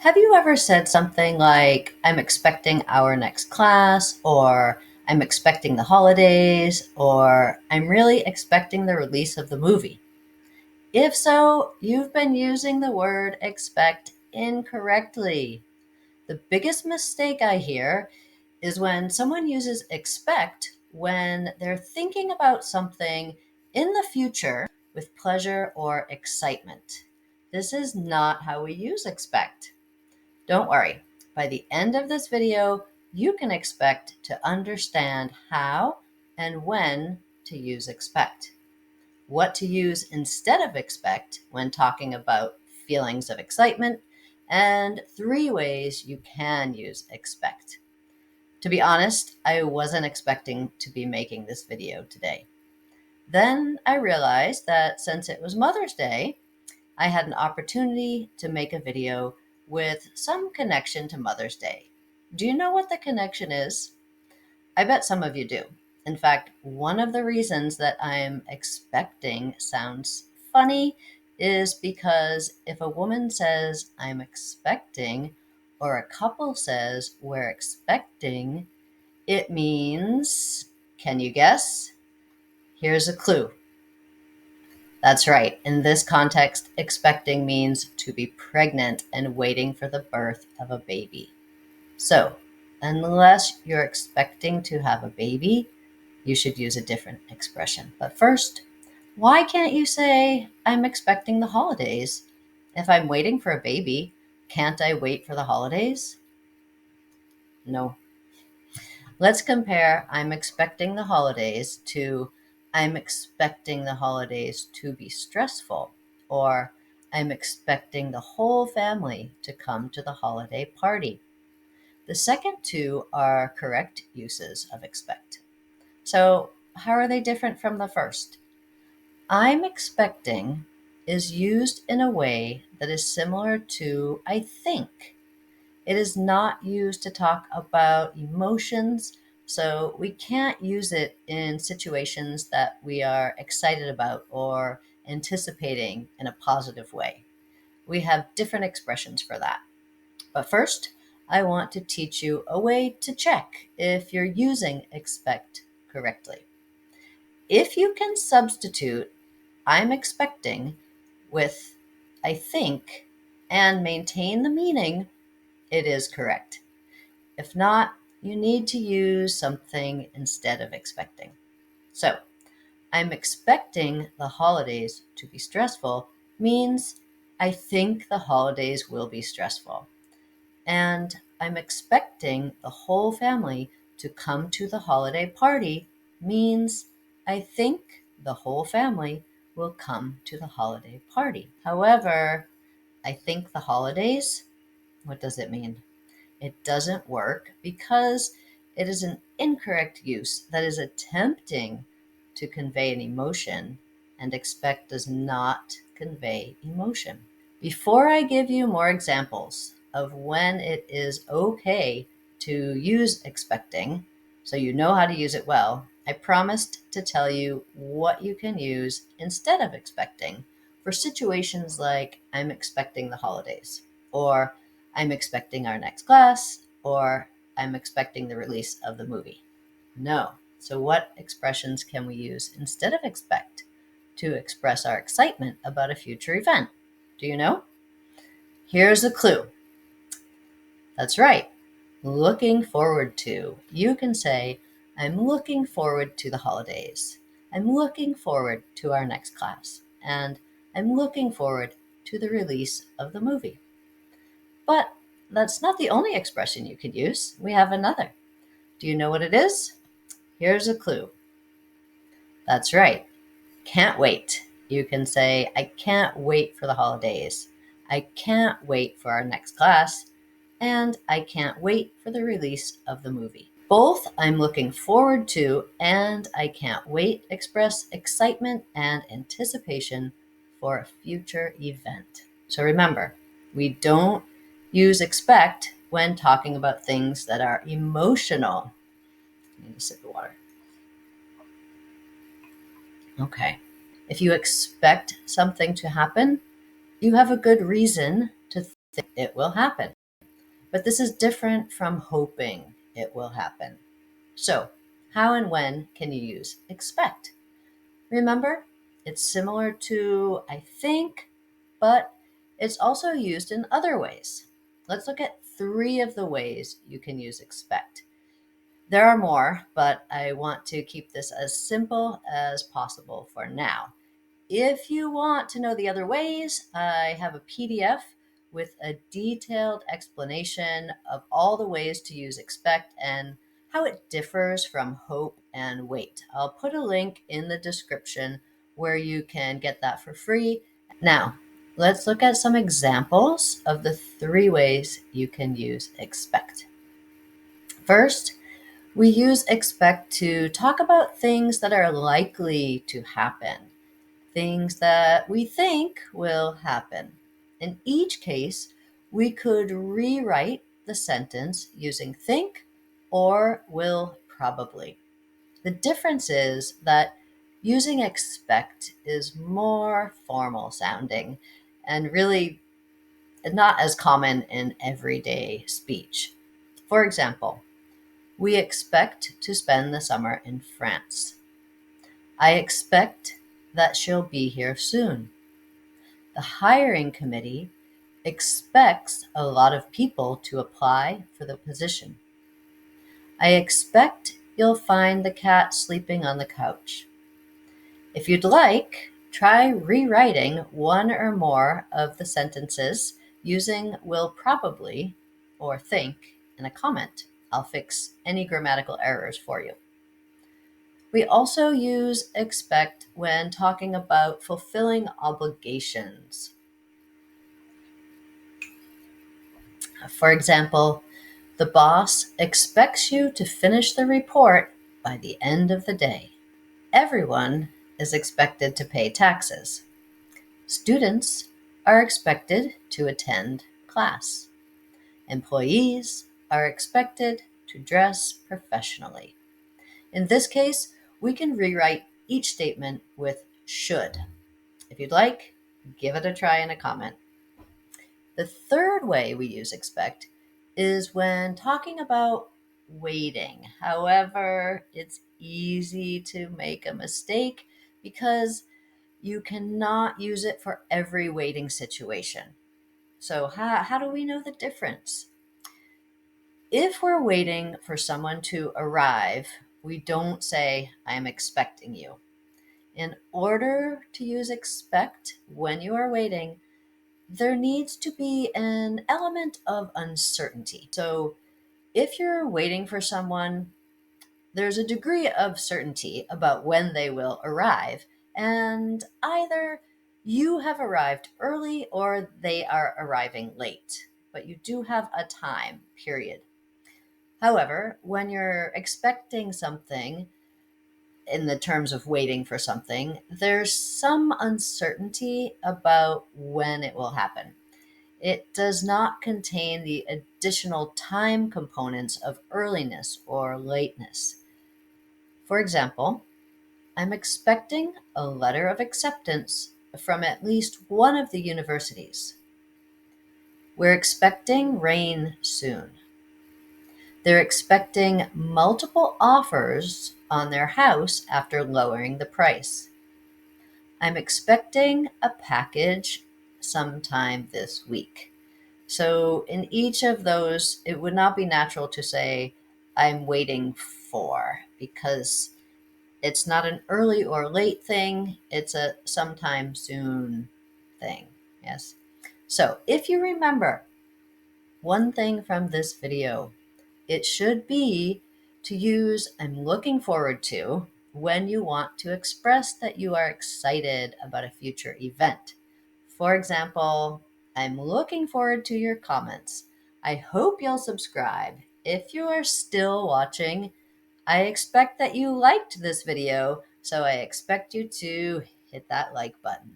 Have you ever said something like, I'm expecting our next class, or I'm expecting the holidays, or I'm really expecting the release of the movie? If so, you've been using the word expect incorrectly. The biggest mistake I hear is when someone uses expect when they're thinking about something in the future with pleasure or excitement. This is not how we use expect. Don't worry, by the end of this video, you can expect to understand how and when to use expect, what to use instead of expect when talking about feelings of excitement, and 3 ways you can use expect. To be honest, I wasn't expecting to be making this video today. Then I realized that since it was Mother's Day, I had an opportunity to make a video with some connection to Mother's Day. Do you know what the connection is? I bet some of you do. In fact, one of the reasons that I'm expecting sounds funny is because if a woman says, I'm expecting, or a couple says, we're expecting, it means, can you guess? Here's a clue. That's right. In this context, expecting means to be pregnant and waiting for the birth of a baby. So, unless you're expecting to have a baby, you should use a different expression. But first, why can't you say, I'm expecting the holidays? If I'm waiting for a baby, can't I wait for the holidays? No. Let's compare I'm expecting the holidays to I'm expecting the holidays to be stressful, or I'm expecting the whole family to come to the holiday party. The second two are correct uses of expect. So, how are they different from the first? I'm expecting is used in a way that is similar to I think. It is not used to talk about emotions, so we can't use it in situations that we are excited about or anticipating in a positive way. We have different expressions for that. But first, I want to teach you a way to check if you're using expect correctly. If you can substitute I'm expecting with I think and maintain the meaning, it is correct. If not, you need to use something instead of expecting. So, I'm expecting the holidays to be stressful means I think the holidays will be stressful. And I'm expecting the whole family to come to the holiday party means I think the whole family will come to the holiday party. However, I think the holidays, what does it mean? It doesn't work because it is an incorrect use that is attempting to convey an emotion, and expect does not convey emotion. Before I give you more examples of when it is okay to use expecting, so you know how to use it well, I promised to tell you what you can use instead of expecting for situations like I'm expecting the holidays, or I'm expecting our next class, or I'm expecting the release of the movie. No. So, what expressions can we use instead of expect to express our excitement about a future event? Do you know? Here's a clue. That's right. Looking forward to. You can say, I'm looking forward to the holidays. I'm looking forward to our next class. And I'm looking forward to the release of the movie. But that's not the only expression you could use. We have another. Do you know what it is? Here's a clue. That's right. Can't wait. You can say, I can't wait for the holidays. I can't wait for our next class. And I can't wait for the release of the movie. Both I'm looking forward to and I can't wait express excitement and anticipation for a future event. So remember, we don't use expect when talking about things that are emotional. I need a sip of water. Okay. If you expect something to happen, you have a good reason to think it will happen. But this is different from hoping it will happen. So, how and when can you use expect? Remember, it's similar to I think, but it's also used in other ways. Let's look at 3 of the ways you can use expect. There are more, but I want to keep this as simple as possible for now. If you want to know the other ways, I have a PDF with a detailed explanation of all the ways to use expect and how it differs from hope and wait. I'll put a link in the description where you can get that for free. Now, let's look at some examples of the 3 ways you can use expect. First, we use expect to talk about things that are likely to happen, things that we think will happen. In each case, we could rewrite the sentence using think or will probably. The difference is that using expect is more formal sounding and really not as common in everyday speech. For example, we expect to spend the summer in France. I expect that she'll be here soon. The hiring committee expects a lot of people to apply for the position. I expect you'll find the cat sleeping on the couch. If you'd like, try rewriting one or more of the sentences using will probably or think in a comment. I'll fix any grammatical errors for you. We also use expect when talking about fulfilling obligations. For example, the boss expects you to finish the report by the end of the day. Everyone is expected to pay taxes. Students are expected to attend class. Employees are expected to dress professionally. In this case, we can rewrite each statement with should. If you'd like, give it a try in a comment. The third way we use expect is when talking about waiting. However, it's easy to make a mistake because you cannot use it for every waiting situation. So, how do we know the difference? If we're waiting for someone to arrive, we don't say, I'm expecting you. In order to use expect when you are waiting, there needs to be an element of uncertainty. So, if you're waiting for someone, there's a degree of certainty about when they will arrive, and either you have arrived early or they are arriving late, but you do have a time period. However, when you're expecting something, in the terms of waiting for something, there's some uncertainty about when it will happen. It does not contain the additional time components of earliness or lateness. For example, I'm expecting a letter of acceptance from at least one of the universities. We're expecting rain soon. They're expecting multiple offers on their house after lowering the price. I'm expecting a package sometime this week. So, in each of those, it would not be natural to say, I'm waiting for, because it's not an early or late thing, it's a sometime soon thing. Yes. So, if you remember one thing from this video, it should be to use I'm looking forward to when you want to express that you are excited about a future event. For example, I'm looking forward to your comments. I hope you'll subscribe. If you are still watching, I expect that you liked this video, so I expect you to hit that like button.